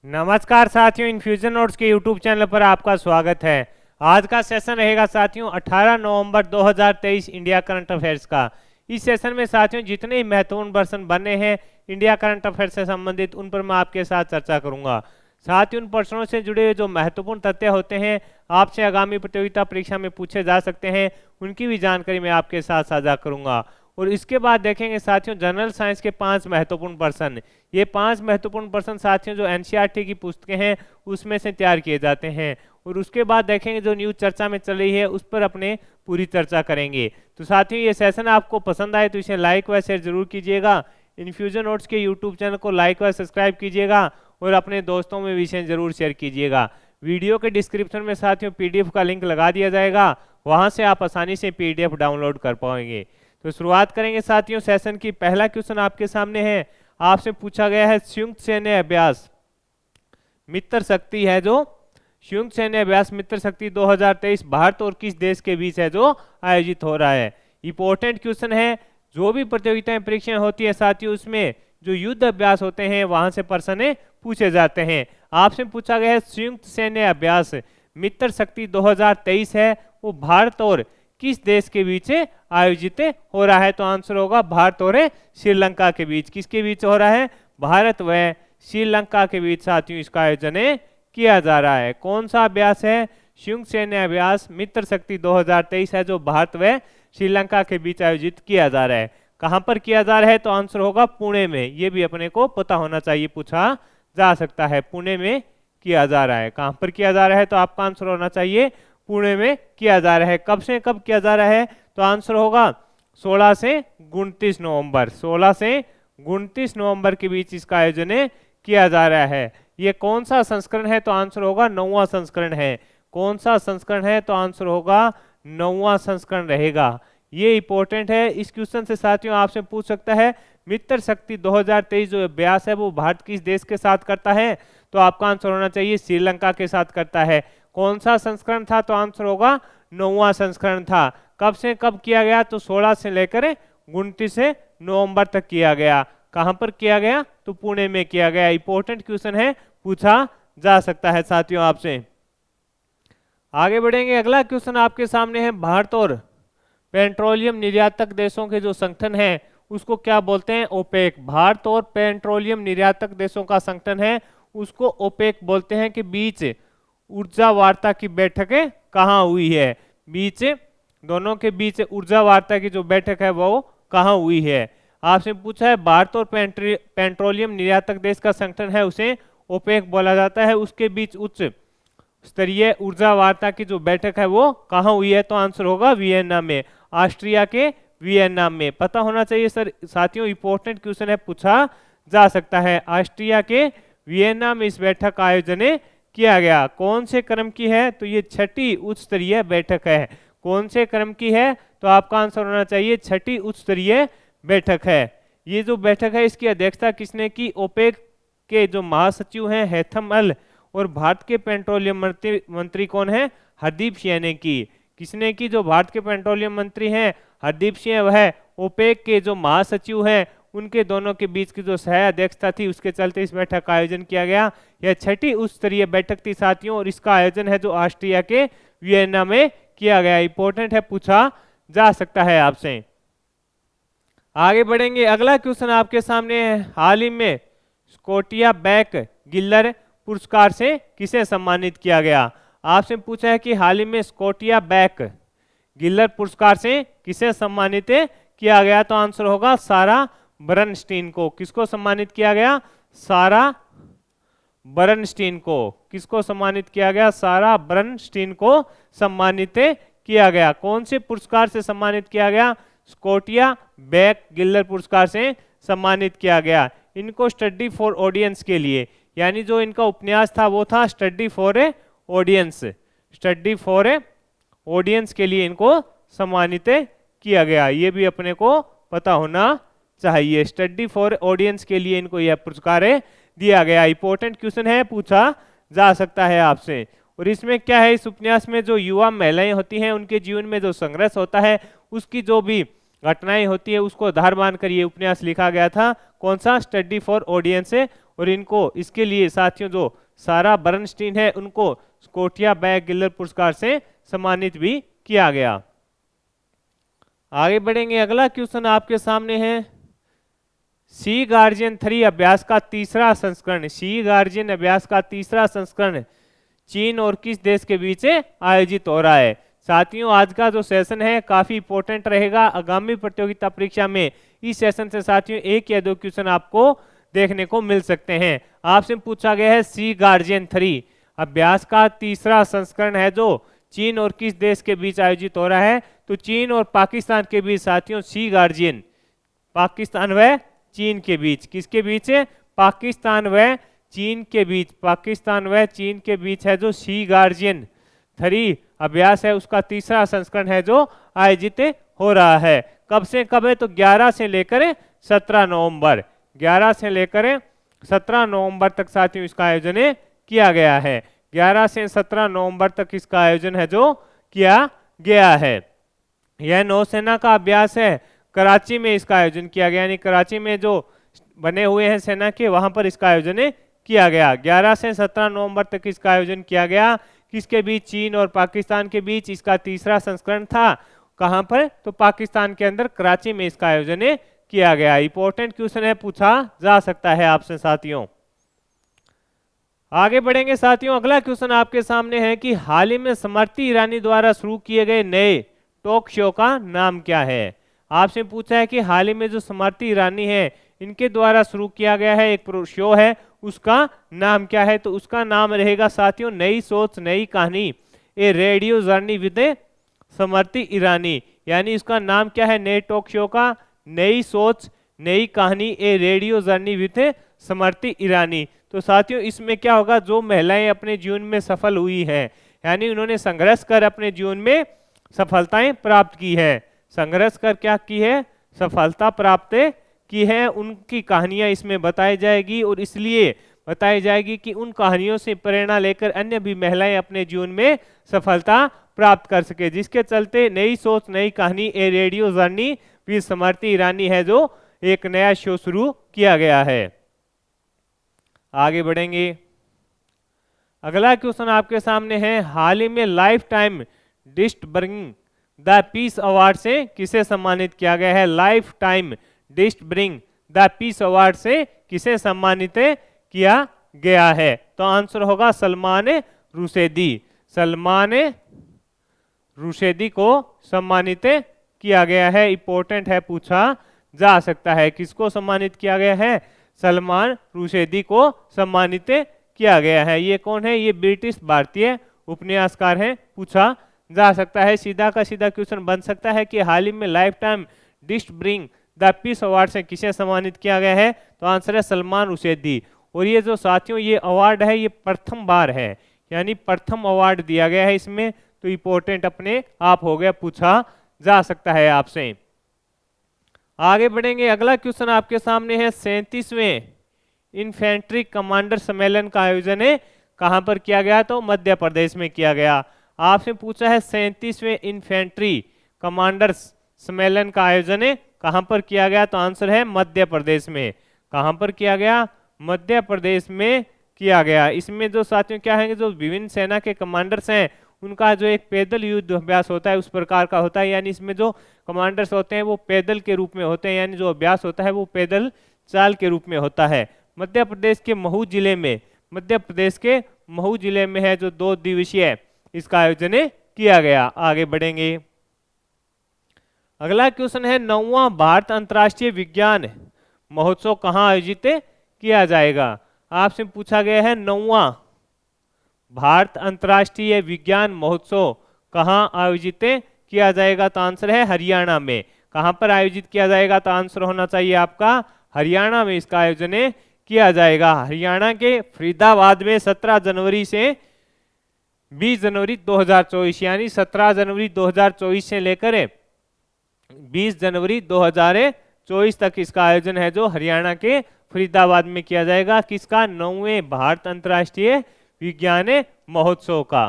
नमस्कार साथियों, infusion notes के यूट्यूब चैनल पर आपका स्वागत है। आज का सेशन रहेगा साथियों 18 नवंबर 2023 इंडिया करंट अफेयर्स का। इस सेशन में साथियों जितने ही महत्वपूर्ण प्रश्न बने हैं इंडिया करंट अफेयर्स से संबंधित उन पर मैं आपके साथ चर्चा करूंगा। साथ ही उन प्रश्नों से जुड़े हुए जो महत्वपूर्ण तथ्य होते हैं आपसे आगामी प्रतियोगिता परीक्षा में पूछे जा सकते हैं, उनकी भी जानकारी मैं आपके साथ साझा करूंगा। और इसके बाद देखेंगे साथियों जनरल साइंस के 5 महत्वपूर्ण प्रश्न। ये 5 महत्वपूर्ण प्रश्न साथियों जो एनसीईआरटी की पुस्तकें हैं उसमें से तैयार किए जाते हैं। और उसके बाद देखेंगे जो न्यूज चर्चा में चल रही है उस पर अपने पूरी चर्चा करेंगे। तो साथियों ये सेशन आपको पसंद आए तो इसे लाइक व शेयर जरूर कीजिएगा। इन्फ्यूजन नोट्स के यूट्यूब चैनल को लाइक व सब्सक्राइब कीजिएगा और अपने दोस्तों में विषय जरूर शेयर कीजिएगा। वीडियो के डिस्क्रिप्शन में साथियों पीडीएफ का लिंक लगा दिया जाएगा, वहां से आप आसानी से पीडीएफ डाउनलोड कर पाएंगे। तो शुरुआत करेंगे साथियों सेशन की। पहला क्वेश्चन आपके सामने है, आपसे पूछा गया है संयुक्त सैन्य अभ्यास मित्र शक्ति है जो संयुक्त सैन्य अभ्यास मित्र शक्ति 2023 भारत और किस देश के बीच है जो आयोजित हो रहा है। इंपॉर्टेंट क्वेश्चन है। जो भी प्रतियोगिताएं परीक्षाएं होती है साथियों उसमें जो युद्ध अभ्यास होते हैं वहां से प्रश्न पूछे जाते हैं। आपसे पूछा गया है संयुक्त सैन्य अभ्यास मित्र शक्ति 2023 है वो भारत और किस देश के बीच आयोजित हो रहा है। तो आंसर होगा भारत और श्रीलंका के बीच। किसके बीच हो रहा है? भारत व श्रीलंका के बीच साथियों इसका आयोजन किया जा रहा है। कौन सा अभ्यास है? संयुक्त सैन्य अभ्यास मित्र शक्ति 2023 है जो भारत व श्रीलंका के बीच आयोजित किया जा रहा है। कहां पर किया जा रहा है? तो आंसर होगा पुणे में। ये भी अपने को पता होना चाहिए, पूछा जा सकता है। पुणे में किया जा रहा है। कहां पर किया जा रहा है? तो आपका आंसर होना चाहिए पुणे में किया जा रहा है। कब से कब किया जा रहा है? तो आंसर होगा 16 से 29 नवंबर। 16 से 29 नवंबर के बीच इसका आयोजन किया जा रहा है। ये कौन सा संस्करण है? तो आंसर होगा 9वां संस्करण है। कौन सा संस्करण है? तो आंसर होगा 9वां संस्करण रहेगा। ये इंपॉर्टेंट है। इस क्वेश्चन से साथियों आपसे पूछ सकता है मित्र शक्ति 2023 जो अभ्यास है वो भारत किस देश के साथ करता है? तो आपका आंसर होना चाहिए श्रीलंका के साथ करता है। कौन सा संस्करण था? तो आंसर होगा 9वां संस्करण था। कब से कब किया गया? तो 16 से लेकर 29 नवंबर तक किया गया। कहां पर किया गया? तो पुणे में किया गया। इंपॉर्टेंट क्वेश्चन है, पूछा जा सकता है साथियों आपसे। आगे बढ़ेंगे। अगला क्वेश्चन आपके सामने है, भारत और पेट्रोलियम निर्यातक देशों के जो संगठन है उसको क्या बोलते हैं? ओपेक। भारत और पेट्रोलियम निर्यातक देशों का संगठन है उसको ओपेक बोलते हैं। कि बीच ऊर्जा वार्ता की बैठकें कहाँ हुई है? बीच दोनों के बीच ऊर्जा वार्ता की जो बैठक है वो कहाँ हुई है? आपसे पूछा है भारत और पेट्रोलियम निर्यातक देश का संगठन है उसे ओपेक बोला जाता है, उसके बीच उच्च स्तरीय ऊर्जा वार्ता की जो बैठक है वो कहाँ हुई है? तो आंसर होगा वियना में, ऑस्ट्रिया के वियना में। पता होना चाहिए सर साथियों, इंपॉर्टेंट क्वेश्चन है, पूछा जा सकता है। ऑस्ट्रिया के वियना में इस बैठक का आयोजन किया गया। कौन से क्रम की है? तो ये 6ठी उच्च स्तरीय बैठक है। कौन से क्रम की है? तो आपका आंसर होना चाहिए 6ठी उच्च स्तरीय बैठक है। ये जो बैठक है इसकी अध्यक्षता किसने की? ओपेक के जो महासचिव हैं हैथम अल और भारत के पेट्रोलियम मंत्री कौन है? हरदीप सिंह ने की। किसने की? जो भारत के पेट्रोलियम मंत्री हैं हरदीप सिंह, वह ओपेक के जो महासचिव हैं उनके दोनों के बीच की जो सह अध्यक्षता थी उसके चलते इस बैठक का आयोजन किया गया। यह 6ठी उच्च स्तरीय बैठक थी साथियों और इसका आयोजन है जो ऑस्ट्रिया के वियना में किया गया। इंपॉर्टेंट है, पूछा जा सकता है आपसे। आगे बढ़ेंगे। अगला क्वेश्चन आपके सामने है, हाल ही में स्कॉटिया बैक गिल्लर पुरस्कार से किसे सम्मानित किया गया? आपसे पूछा है कि हाल ही में स्कॉटिया बैक गिल्लर पुरस्कार से किसे सम्मानित किया गया? तो आंसर होगा सारा बर्नस्टीन को। किसको सम्मानित किया गया? सारा बर्नस्टीन को। किसको सम्मानित किया गया? सारा बर्नस्टीन को सम्मानित किया गया। कौन से पुरस्कार से सम्मानित किया गया? स्कॉटिया बैक गिल्लर पुरस्कार से सम्मानित किया गया। इनको स्टडी फॉर ऑडियंस के लिए, यानी जो इनका उपन्यास था वो था study for audience. Study for audience के लिए इनको सम्मानित किया गया। ये भी अपने को पता होना चाहिए। स्टडी फॉर ऑडियंस के लिए इनको यह पुरस्कार दिया गया। इंपॉर्टेंट क्वेश्चन है, पूछा जा सकता है आपसे। और इसमें क्या है, इस उपन्यास में जो युवा महिलाएं होती हैं उनके जीवन में जो संघर्ष होता है उसकी जो भी घटनाएं होती है उसको आधार मानकर ये उपन्यास लिखा गया था। कौन सा? Study for audience. और इनको इसके लिए साथियों जो सारा बर्नस्टीन है उनको स्कॉटिया बैग गिलर पुरस्कार से सम्मानित भी किया गया। आगे बढ़ेंगे, अगला क्वेश्चन आपके सामने है सी गार्जियन 3 अभ्यास का तीसरा संस्करण, सी गार्जियन अभ्यास का तीसरा संस्करण चीन और किस देश के बीच आयोजित हो रहा है। साथियों आज का जो सेशन है काफी इंपॉर्टेंट रहेगा आगामी प्रतियोगिता परीक्षा में। इस सेशन से साथियों 1 या 2 क्वेश्चन आपको देखने को मिल सकते हैं। आपसे पूछा गया है सी गार्जियन 3 अभ्यास का तीसरा संस्करण है जो चीन और किस देश के बीच आयोजित हो रहा है। तो चीन और पाकिस्तान के बीच साथियों सी गार्जियन, पाकिस्तान व चीन के बीच, किसके बीच है? पाकिस्तान व चीन के बीच, पाकिस्तान व चीन के बीच है जो सी गार्जियन 3 अभ्यास है उसका तीसरा संस्करण है जो आयोजित हो रहा है। कब से कब है? तो 11 से लेकर 17 नवंबर, 11 से लेकर 17 नवंबर तक साथियों इसका आयोजन किया गया है। 11 से 17 नवंबर तक इसका आयोजन है जो किया गया है। यह नौसेना का अभ्यास है, कराची में इसका आयोजन किया गया, यानी कराची में जो बने हुए हैं सेना के वहां पर इसका आयोजन किया गया। 11 से 17 नवंबर तक इसका आयोजन किया गया। किसके बीच? चीन और पाकिस्तान के बीच इसका तीसरा संस्करण था। कहां पर? तो पाकिस्तान के अंदर कराची में इसका आयोजन किया गया। इंपॉर्टेंट क्वेश्चन है, पूछा जा सकता है आपसे साथियों। आगे बढ़ेंगे साथियों, अगला क्वेश्चन आपके सामने है कि हाल ही में स्मृति ईरानी द्वारा शुरू किए गए नए टॉक शो का नाम क्या है। आपसे पूछा है कि हाल ही में जो स्मृति ईरानी है इनके द्वारा शुरू किया गया है एक शो है, उसका नाम क्या है। तो उसका नाम रहेगा साथियों नई सोच नई कहानी, ए radio journey with Smriti Irani, यानी इसका नाम क्या है नए टॉक शो का? नई सोच नई कहानी, ए radio journey with Smriti Irani. तो साथियों इसमें क्या होगा, जो महिलाएं अपने जीवन में सफल हुई हैं, यानी उन्होंने संघर्ष कर अपने जीवन में सफलताएं प्राप्त की है, संघर्ष कर क्या की है? सफलता प्राप्त की है, उनकी कहानियां इसमें बताई जाएगी और इसलिए बताई जाएगी कि उन कहानियों से प्रेरणा लेकर अन्य भी महिलाएं अपने जीवन में सफलता प्राप्त कर सके, जिसके चलते नई सोच नई कहानी ए radio journey with Smriti Irani है जो एक नया शो शुरू किया गया है। आगे बढ़ेंगे, अगला क्वेश्चन आपके सामने है हाल ही में lifetime disturbing the peace award से किसे सम्मानित किया गया है। Lifetime disturbing the peace award से किसे सम्मानित किया गया है। तो आंसर होगा सलमान रुशदी, सलमान रुशदी को सम्मानित किया गया है। इंपॉर्टेंट है, पूछा जा सकता है। किसको सम्मानित किया गया है? सलमान रुशदी को सम्मानित किया गया है। ये कौन है? ये ब्रिटिश भारतीय उपन्यासकार हैं, पूछा जा सकता है। सीधा का सीधा क्वेश्चन बन सकता है कि हाल ही में lifetime disturbing the peace award से किसे सम्मानित किया गया है। तो आंसर है सलमान रुशदी। और ये जो साथियों ये अवार्ड है ये प्रथम बार है, यानी प्रथम अवार्ड दिया गया है इसमें। तो इंपॉर्टेंट अपने आप हो गया, पूछा जा सकता है आपसे। आगे बढ़ेंगे, अगला क्वेश्चन आपके सामने है 37वें इन्फेंट्री कमांडर सम्मेलन का आयोजन है कहां पर किया गया। तो मध्य प्रदेश में किया गया। आपसे पूछा है 37वें इन्फेंट्री कमांडर्स सम्मेलन का आयोजन है कहां पर किया गया। तो आंसर है मध्य प्रदेश में। कहां पर किया गया? मध्य प्रदेश में किया गया। इसमें जो साथियों क्या है, जो विभिन्न सेना के कमांडर्स हैं उनका जो एक पैदल युद्ध अभ्यास होता है उस प्रकार का होता है, यानी इसमें जो कमांडर्स होते हैं वो पैदल के रूप में होते हैं, यानी जो अभ्यास होता है वो पैदल चाल के रूप में होता है। मध्य प्रदेश के महू जिले में, मध्य प्रदेश के महू जिले में है जो 2 दिवसीय इसका आयोजन किया गया। आगे बढ़ेंगे, अगला क्वेश्चन है 9वां भारत अंतर्राष्ट्रीय विज्ञान महोत्सव कहाँ आयोजित किया जाएगा। आपसे पूछा गया है 9वां भारत अंतर्राष्ट्रीय विज्ञान महोत्सव कहाँ आयोजित किया जाएगा। तो आंसर है हरियाणा में। कहां पर आयोजित किया जाएगा? तो आंसर होना चाहिए आपका हरियाणा में इसका आयोजन किया जाएगा। हरियाणा के फरीदाबाद में 17 जनवरी से 20 जनवरी 2024, यानी 17 जनवरी 2024 से लेकर 20 जनवरी 2024 तक इसका आयोजन है जो हरियाणा के फरीदाबाद में किया जाएगा। किसका? 9वें भारत अंतर्राष्ट्रीय विज्ञान महोत्सव का।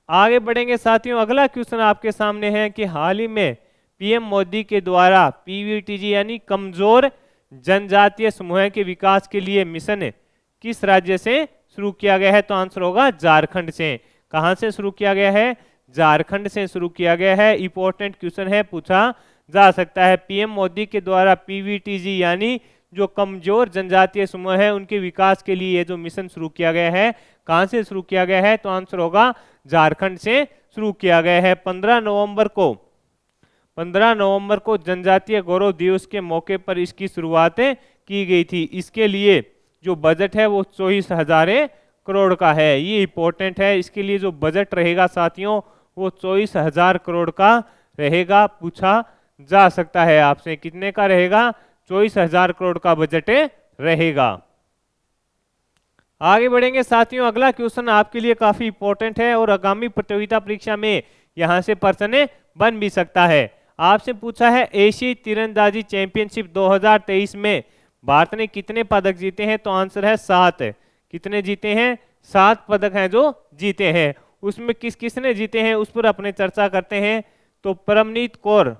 आगे बढ़ेंगे साथियों, अगला क्वेश्चन आपके सामने है कि हाल ही में पीएम मोदी के द्वारा पीवीटीजी यानी कमजोर जनजातीय समूह के विकास के लिए मिशन किस राज्य से शुरू किया गया है? तो आंसर होगा झारखंड से। कहां से शुरू किया गया है? झारखंड से शुरू किया गया है। इंपॉर्टेंट क्वेश्चन है, पूछा जा सकता है। पीएम मोदी के द्वारा पीवीटीजी यानी जो कमजोर जनजातीय समूह है उनके विकास के लिए ये जो मिशन शुरू किया गया है, कहां से शुरू किया गया है? तो आंसर होगा झारखंड से शुरू किया गया है। 15 नवंबर को जनजातीय गौरव दिवस के मौके पर इसकी शुरुआत की गई थी। इसके लिए जो बजट है वो 24,000 करोड़ का है। ये इंपॉर्टेंट है। इसके लिए जो बजट रहेगा साथियों वो 24,000 करोड़ का रहेगा। पूछा जा सकता है आपसे, कितने का रहेगा? 24,000 करोड़ का बजट रहेगा। आगे बढ़ेंगे साथियों, अगला क्वेश्चन आपके लिए काफी इंपॉर्टेंट है और आगामी प्रतियोगिता परीक्षा में यहां से प्रश्न बन भी सकता है। आपसे पूछा है एशियाई तीरंदाजी चैंपियनशिप 2023 में भारत ने कितने पदक जीते हैं? तो आंसर है 7। कितने जीते हैं? 7 पदक हैं जो जीते हैं। उसमें किस किसने जीते हैं उस पर अपने चर्चा करते हैं। तो परमनीत कौर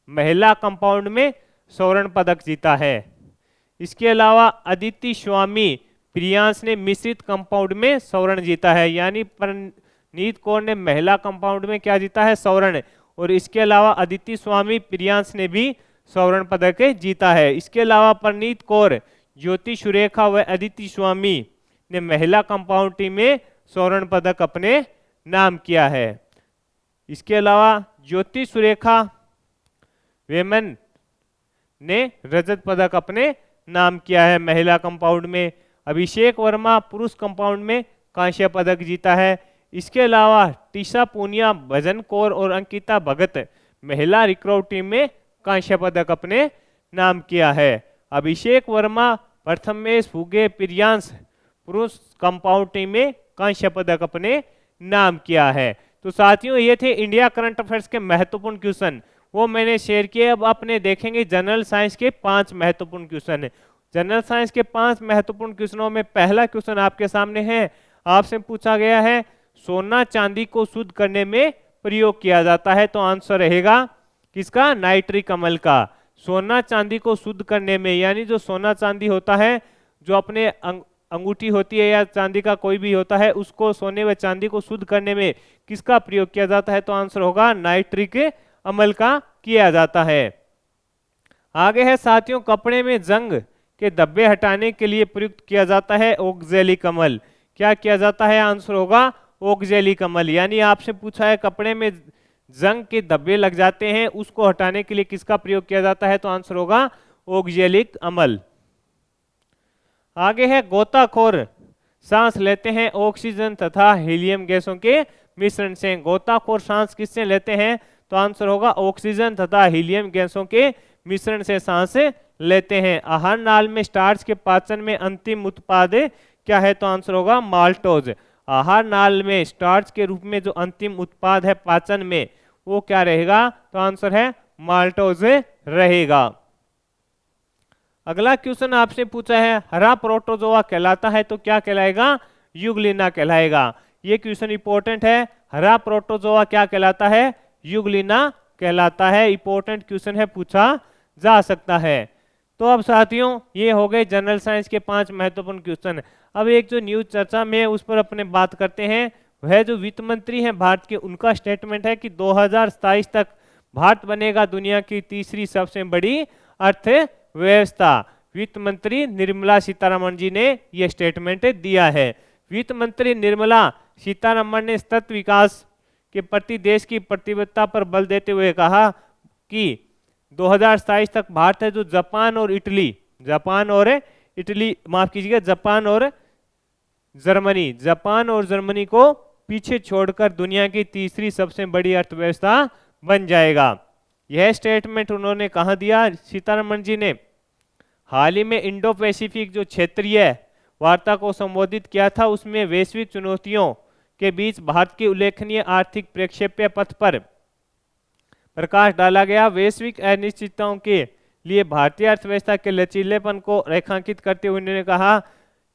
महिला कंपाउंड में स्वर्ण पदक जीता है। इसके अलावा अदिति स्वामी प्रियांश ने मिश्रित कंपाउंड में स्वर्ण जीता है, यानी परनीत कौर ने महिला कंपाउंड में क्या जीता है? स्वर्ण। और इसके अलावा अदिति स्वामी प्रियांश ने भी स्वर्ण पदक जीता है। इसके अलावा परनीत कौर, ज्योति सुरेखा व अदिति स्वामी ने महिला कंपाउंड टीम में स्वर्ण पदक अपने नाम किया है। इसके अलावा ज्योति सुरेखा वेमन ने रजत पदक अपने नाम किया है महिला कंपाउंड में। अभिषेक वर्मा पुरुष कंपाउंड में कांस्य पदक जीता है। इसके अलावा टीशा पूनिया, भजन कौर और अंकिता भगत महिला रिकर्व टीम में कांस्य पदक अपने नाम किया है। अभिषेक वर्मा, प्रथमेश फुगे, प्रियांश पुरुष कंपाउंड टीम में कांस्य पदक अपने नाम किया है। तो साथियों ये थे इंडिया करंट अफेयर्स के महत्वपूर्ण क्वेश्चन, वो मैंने शेयर किए। अब अपने देखेंगे जनरल साइंस के 5 महत्वपूर्ण क्वेश्चन। जनरल साइंस के 5 महत्वपूर्ण क्वेश्चनों में पहला क्वेश्चन आपके सामने है। आपसे पूछा गया है सोना चांदी को शुद्ध करने में प्रयोग किया जाता है। तो आंसर रहेगा किसका? नाइट्रिक अम्ल का। सोना चांदी को शुद्ध करने में, यानी जो सोना चांदी होता है, जो अपने अंगूठी होती है या चांदी का कोई भी होता है, उसको सोने व चांदी को शुद्ध करने में किसका प्रयोग किया जाता है? तो आंसर होगा नाइट्रिक अम्ल का किया जाता है। आगे है साथियों, कपड़े में जंग के धब्बे हटाने के लिए प्रयुक्त किया जाता है ऑक्जेलिक अम्ल। क्या किया जाता है? आंसर होगा ऑक्जेलिक अम्ल। यानी आपसे पूछा है कपड़े में जंग के धब्बे लग जाते हैं, उसको हटाने के लिए किसका प्रयोग किया जाता है? तो आंसर होगा ऑक्जेलिक अम्ल। आगे है गोताखोर सांस लेते हैं ऑक्सीजन तथा हीलियम गैसों के मिश्रण से। गोताखोर सांस किससे लेते हैं? तो आंसर होगा ऑक्सीजन तथा हीलियम गैसों के मिश्रण से सांस लेते हैं। आहार नाल में स्टार्च के पाचन में अंतिम उत्पाद क्या है? तो आंसर होगा माल्टोज। आहार नाल में स्टार्च के रूप में जो अंतिम उत्पाद है पाचन में, वो क्या रहेगा? तो आंसर है माल्टोज रहेगा। अगला क्वेश्चन आपसे पूछा है हरा प्रोटोजोआ कहलाता है तो क्या कहलाएगा? युगलिना कहलाएगा। ये क्वेश्चन इंपॉर्टेंट है। हरा प्रोटोजोआ क्या कहलाता है? युगलिना कहलाता है। इंपॉर्टेंट क्वेश्चन है, पूछा जा सकता है। तो अब साथियों ये हो गए जनरल साइंस के 5 महत्वपूर्ण क्वेश्चन। अब एक जो न्यूज चर्चा में उस पर अपने बात करते हैं, वह जो वित्त मंत्री हैं भारत के, उनका स्टेटमेंट है कि 2027 तक भारत बनेगा दुनिया की तीसरी सबसे बड़ी अर्थव्यवस्था। वित्त मंत्री निर्मला सीतारमण जी ने यह स्टेटमेंट दिया है। वित्त मंत्री निर्मला सीतारमण ने सतत विकास के प्रति देश की प्रतिबद्धता पर बल देते हुए कहा कि 2027 तक भारत है जो जापान और जर्मनी को पीछे छोड़कर दुनिया की तीसरी सबसे बड़ी अर्थव्यवस्था बन जाएगा। यह स्टेटमेंट उन्होंने कहाँ दिया? सीतारमण जी ने हाल ही में इंडो पैसिफिक जो क्षेत्रीय वार्ता को संबोधित किया था, उसमें वैश्विक चुनौतियों के बीच भारत की उल्लेखनीय आर्थिक प्रक्षेप्य पथ पर प्रकाश डाला गया। वैश्विक अनिश्चितताओं के लिए भारतीय अर्थव्यवस्था के लचीलेपन को रेखांकित करते हुए उन्होंने कहा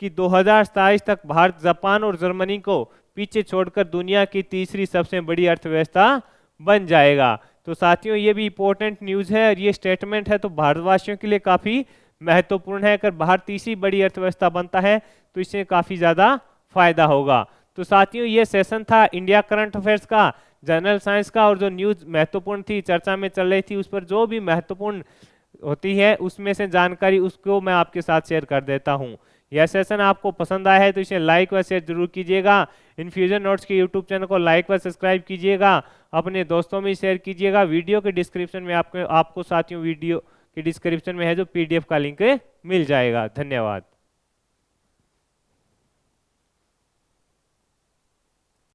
कि 2027 तक भारत जापान और जर्मनी को पीछे छोड़कर दुनिया की तीसरी सबसे बड़ी अर्थव्यवस्था बन जाएगा। तो साथियों ये भी इंपॉर्टेंट न्यूज़ है और ये स्टेटमेंट है तो भारतवासियों के लिए काफ़ी महत्वपूर्ण है। अगर भारत तीसरी बड़ी अर्थव्यवस्था बनता है तो इससे काफ़ी ज़्यादा फायदा होगा। तो साथियों ये सेशन था इंडिया करंट अफेयर्स का, जनरल साइंस का, और जो न्यूज़ महत्वपूर्ण थी चर्चा में चल रही थी उस पर जो भी महत्वपूर्ण होती है उसमें से जानकारी उसको मैं आपके साथ शेयर कर देता हूँ। यह सेशन आपको पसंद आया है तो इसे लाइक व शेयर जरूर कीजिएगा। इन्फ्यूजन नोट्स के यूट्यूब चैनल को लाइक व सब्सक्राइब कीजिएगा, अपने दोस्तों में शेयर कीजिएगा। वीडियो के डिस्क्रिप्शन में आपको साथियों वीडियो के डिस्क्रिप्शन में है जो PDF का लिंक मिल जाएगा। धन्यवाद।